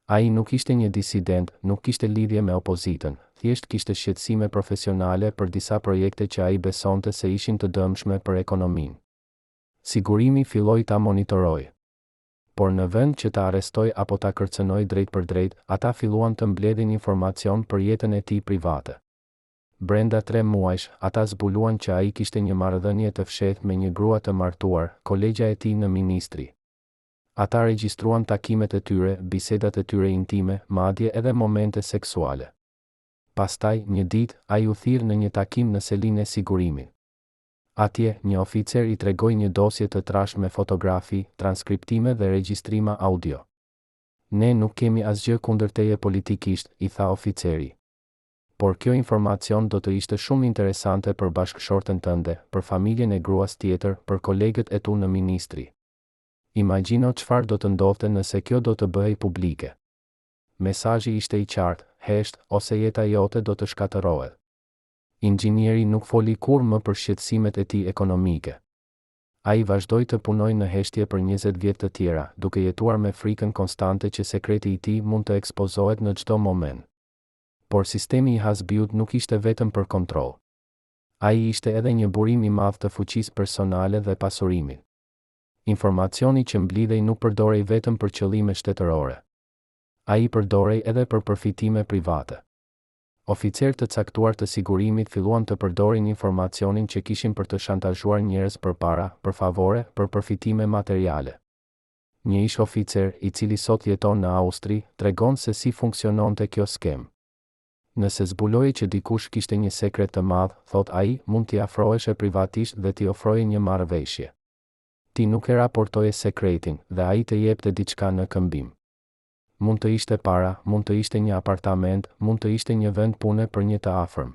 Ai nuk ishte një disident, nuk kishte lidhje me opozitën, thjesht kishte shqetësime profesionale për disa projekte që ai besonte se ishin të dëmshme për ekonominë. Sigurimi filloi ta monitorojë. Por në vend që ta arrestoj apo ta kërcënoj drejt për drejt, ata filluan të mbledhin informacion për jetën e tij private. Brenda 3 muajsh, ata zbuluan që ai kishte një marrëdhënie të fshehtë me një grua të martuar, kolegja e tij në ministri. Ata regjistruan takimet e tyre, bisedat e tyre intime, madje edhe momente seksuale. Pastaj, një ditë, ai u thirr në një takim në selinë e sigurimit. Atje, një oficer i tregoi një dosje të trashë me fotografi, transkriptime dhe regjistrima audio. "Ne nuk kemi asgjë kundër teje politikisht," i tha oficeri. "Por kjo informacion do të ishte shumë interesante për bashkëshorten tënde, për familjen e gruas tjetër, për kolegët e tu në ministri. Imagjino çfarë do të ndodhte nëse kjo do të bëhej publike." Mesazhi ishte i qartë: hesht, ose jeta jote do të shkatërohet. Inxhinieri nuk foli kur më për shqetësimet e tij ekonomike. Ai vazhdoi të punojë në heshtje për 20 vjet të tjera, duke jetuar me frikën konstante që sekreti i tij mund të ekspozohet në çdo moment. Por sistemi i Hasbiut nuk ishte vetëm për kontroll. Ai ishte edhe një burim i madh të fuqisë personale dhe pasurimit. Informacioni që mblidhej nuk përdorej vetëm për qëllime shtetërore. Ai përdorej edhe për përfitime private. Oficerë të caktuar të sigurimit filluan të përdorin informacionin që kishin për të shantazhuar njerëz për para, për favore, për përfitime materiale. Një ish oficer, i cili sot jeton në Austri, tregon se si funksiononte kjo skem. Nëse zbuloi që dikush kishte një sekret të madh, thot ai, mund t'i afroheshe privatisht dhe t'i ofroje një marrëveshje. Ti nuk e raportoje sekretin dhe ai të jepte diçka në këmbim. Mund të ishte para, mund të ishte një apartament, mund të ishte një vend pune për një të afërm.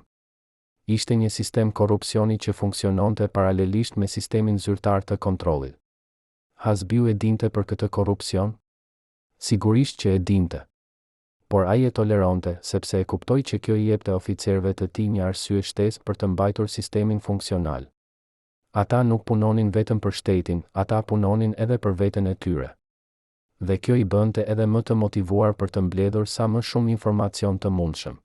Ishte një sistem korrupsioni që funksiononte paralelisht me sistemin zyrtar të kontrollit. Hasbiu e dinte për këtë korrupsion? Sigurisht që e dinte. Por ai e toleronte, sepse e kuptoi që kjo i jepte oficerëve të tij një arsye shtesë për të mbajtur sistemin funksional. Ata nuk punonin vetëm për shtetin, ata punonin edhe për veten e tyre. Dhe kjo i bënte edhe më të motivuar për të mbledhur sa më shumë informacion të mundshëm.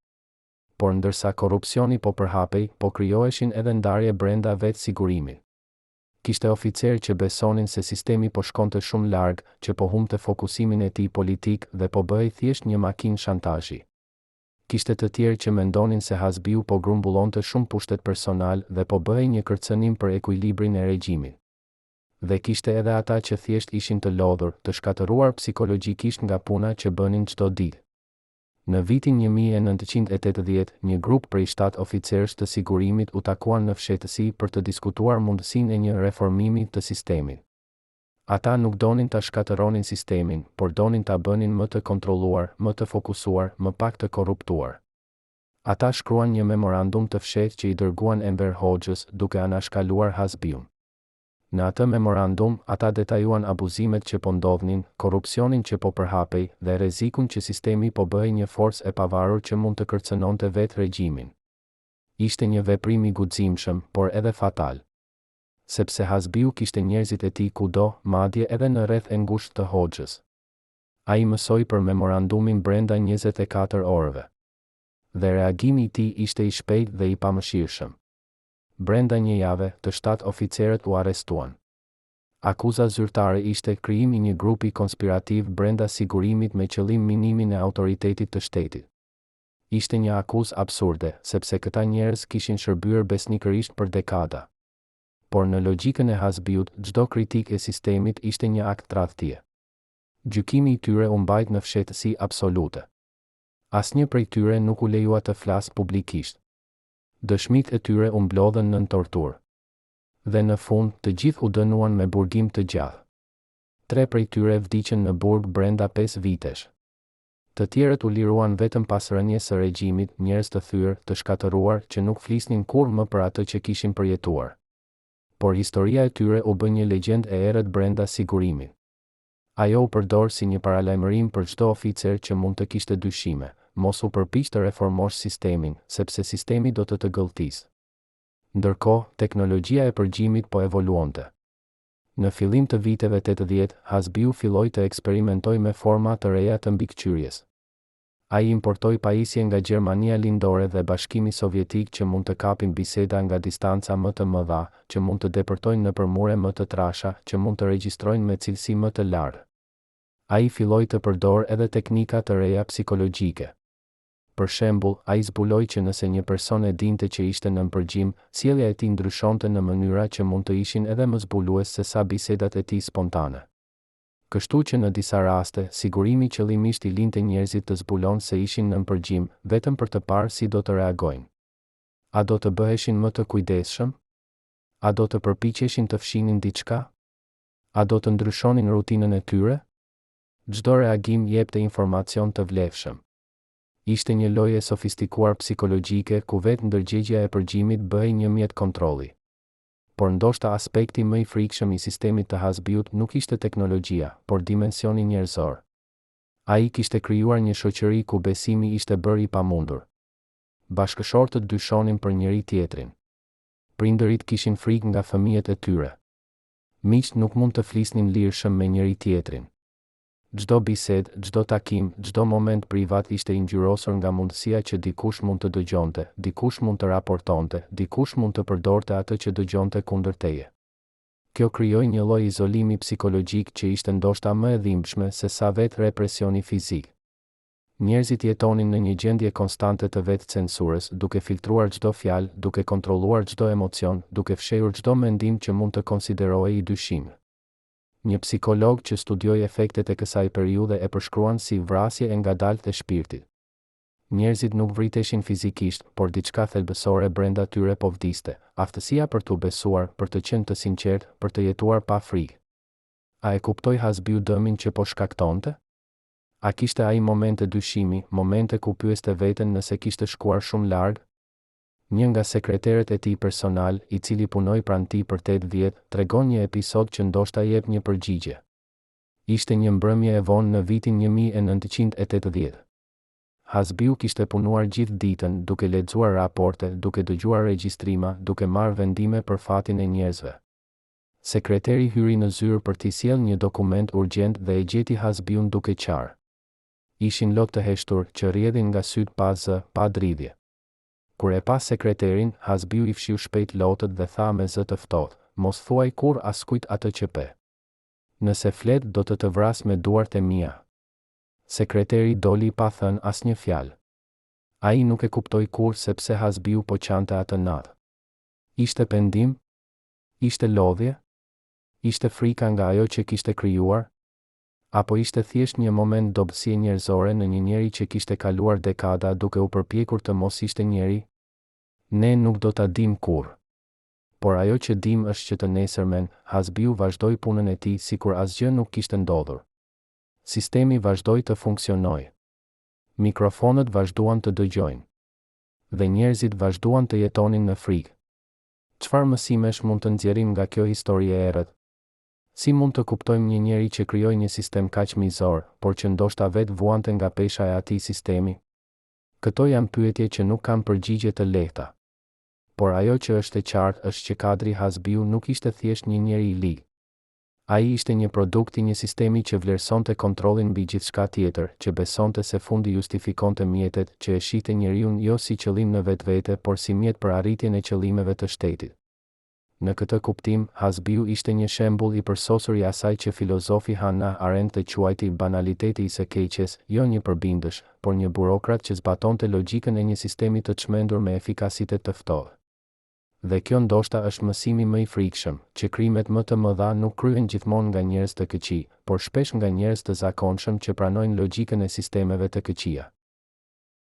Por ndërsa korrupsioni po përhapej, po krijoheshin edhe ndarje brenda vetë sigurimit. Kishte oficerë që besonin se sistemi po shkonte shumë larg, që po humbte fokusimin e tij politik dhe po bëhej thjesht një makinë shantazhi. Kishte të tjerë që mendonin se Hasbiu po grumbullonte shumë pushtet personal dhe po bëhej një kërcënim për ekuilibrin e regjimit. Dhe kishte edhe ata që thjesht ishin të lodhur, të shkatëruar psikologjikisht nga puna që bënin çdo ditë. Në vitin 1980, një grup prej 7 oficerësh të sigurimit u takuan në fshehtësi për të diskutuar mundësinë e një reformimi të sistemit. Ata nuk donin ta shkatëronin sistemin, por donin ta bënin më të kontrolluar, më të fokusuar, më pak të korruptuar. Ata shkruan një memorandum të fshehtë që i dërguan Enver Hoxhës, duke anashkaluar Hasbiun. Në atë memorandum, ata detajuan abuzimet që po ndodhnin, korrupsionin që po përhapej dhe rrezikun që sistemi po bëhej një forcë e pavarur që mund të kërcënonte vetë regjimin. Ishte një veprim i guximshëm, por edhe fatal. Sepse Hasbiu kishte njerëzit e tij kudo, madje edhe në rreth e ngushtë të Hoxhës. Ai mësoi për memorandumin brenda 24 orëve. Dhe reagimi i tij ishte i shpejtë dhe i pamëshirshëm. Brenda një jave, të 7 oficerët u arrestuan. Akuza zyrtare ishte krijimi i një grupi konspirativ brenda sigurimit me qëllim minimin e autoritetit të shtetit. Ishte një akuzë absurde, sepse këta njerëz kishin shërbyer besnikërisht për dekada. Por në logjikën e Hasbiut, çdo kritik e sistemit ishte një akt tradhtie. Gjykimi i tyre u mbajt në fshehtësi absolute. Asnjë prej tyre nuk u lejua të flasë publikisht. Dëshmitë e tyre u mblodhen nën torturë. Dhe në fund, të gjithë u dënuan me burgim të gjatë. 3 prej tyre vdiqën në burg brenda 5 vitesh. Të tjerët u liruan vetëm pas rënies së regjimit, njerëz të thyrë, të shkatëruar që nuk flisnin kurrë më për atë që kishin përjetuar. Por historia e tyre u bë një legjendë e errët brenda sigurimit. Ajo u përdor si një paralajmërim për çdo oficer që mund të kishte dyshime. Mos u përpiq të reformosh sistemin, sepse sistemi do të gëlltisë. Ndërkohë, teknologjia e përgjimit po evoluonte. Në fillim të viteve 80, Hasbiu filloi të eksperimentojë me forma të reja të mbikëqyrjes. Ai importoi pajisje nga Gjermania Lindore dhe Bashkimi Sovjetik që mund të kapin biseda nga distanca më të mëdha, që mund të depërtojnë nëpër mure më të trasha, që mund të regjistrojnë me cilësi më të lartë. Ai filloi të përdorë edhe teknika të reja psikologjike. Për shembull, ai zbuloi që nëse një person e dinte që ishte në përgjim, sjellja e tij ndryshonte në mënyra që mund të ishin edhe më zbulues se sa bisedat e tij spontane. Kështu që në disa raste, sigurimi qëllimisht i linte njerëzit të zbulon se ishin në përgjim, vetëm për të parë si do të reagojnë. A do të bëheshin më të kujdesshëm? A do të përpiqeshin të fshinin diçka? A do të ndryshonin rutinën e tyre? Çdo reagim jepte informacion të vlefshëm. Ishte një lojë sofistikuar psikologjike ku vetë ndërgjegjja e përgjimit bëhej një mjet kontrolli. Por ndoshta aspekti më i frikshëm i sistemit të Hasbiut nuk ishte teknologjia, por dimensioni njerëzor. Ai kishte krijuar një shoqëri ku besimi ishte bërë i pamundur. Bashkëshortët dyshonin për njëri tjetrin. Prindërit kishin frikë nga fëmijët e tyre. Miqt nuk mund të flisnin lirshëm me njëri tjetrin. Çdo bisedë, çdo takim, çdo moment privat ishte i ngjyrosur nga mundësia që dikush mund të dëgjonte, dikush mund të raportonte, dikush mund të përdorte atë që dëgjonte kundër teje. Kjo krijoi një lloj izolimi psikologjik që ishte ndoshta më e dhimbshme se sa vetë represioni fizik. Njerëzit jetonin në një gjendje konstante të vetë censurës, duke filtruar çdo fjalë, duke kontrolluar çdo emocion, duke fshehur çdo mendim që mund të konsiderohej i dyshim. Një psikolog që studioi efektet e kësaj periudhe e përshkruan si vrasje e ngadaltë e shpirtit. Njerëzit nuk vriteshin fizikisht, por diçka thelbësore brenda tyre po vdiste, aftësia për t'u besuar, për të qenë të sinqertë, për të jetuar pa frikë. A e kuptoi Hasbiu dëmin që po shkaktonte? A kishte ai momente dyshimi, momente ku pyeste veten nëse kishte shkuar shumë larg? Një nga sekreterët e tij personal, i cili punoi pranë tij për 8 vjet, tregon një episod që ndoshta jep një përgjigje. Ishte një mbrëmje e vonë në vitin 1980. Hasbiu kishte punuar gjithë ditën, duke lexuar raporte, duke dëgjuar regjistrima, duke marrë vendime për fatin e njerëzve. Sekreteri hyri në zyrë për t'i sjellë një dokument urgjent dhe e gjeti Hasbiun duke qarë. Ishin lot të heshtur, që rrjedhin nga syt pa zë, pa dridhje. Kur e pa sekreterin, Hasbiu i fshiu shpejt lotët dhe tha me zë të ftohtë, mos thuaj kur askujt atë që pe. Nëse flet do të vras me duart e mia. Sekreteri doli pa thënë asnjë fjalë. Ai nuk e kuptoi kur sepse Hasbiu po qante atë natë. Ishte pendim? Ishte lodhje? Ishte frika nga ajo që kishte krijuar? Apo ishte thjesht një moment dobësie njerëzore në një njeri që kishte kaluar dekada duke u përpjekur të mos ishte njeri? Ne nuk do ta dim kurrë. Por ajo që dim është që të nesërmen, Hasbiu vazhdoi punën e tij sikur asgjë nuk kishte ndodhur. Sistemi vazhdoi të funksionojë. Mikrofonët vazhduan të dëgjojnë. Dhe njerëzit vazhduan të jetonin në frikë. Çfarë mësimesh mund të nxjerrim nga kjo histori e errët? Si mund të kuptojmë një njeri që krijoi një sistem kaq mizor, por që ndoshta vetë vuante nga pesha e atij sistemi? Këto janë pyetje që nuk kanë përgjigje të lehta. Por ajo që është e qartë është që Kadri Hasbiu nuk ishte thjesht një njeri i ligë. Ai ishte një produkt i një sistemi që vlerësonte kontrollin mbi gjithçka tjetër, që besonte se fundi justifikonte mjetet, që e shihte njeriun jo si qëllim në vetvete, por si mjet për arritjen e qëllimeve të shtetit. Në këtë kuptim, Hasbiu ishte një shembull i përsosur i asaj që filozofi Hannah Arendt të quajti banaliteti i së keqes, jo një përbindësh, por një burokrat që zbatonte logjikën e një sistemi të çmendur me efikasitet të ftohtë. Dhe kjo ndoshta është mësimi më i frikshëm, që krimet më të mëdha nuk kryhen gjithmonë nga njerëz të këqij, por shpesh nga njerëz të zakonshëm që pranojnë logjikën e sistemeve të këqija.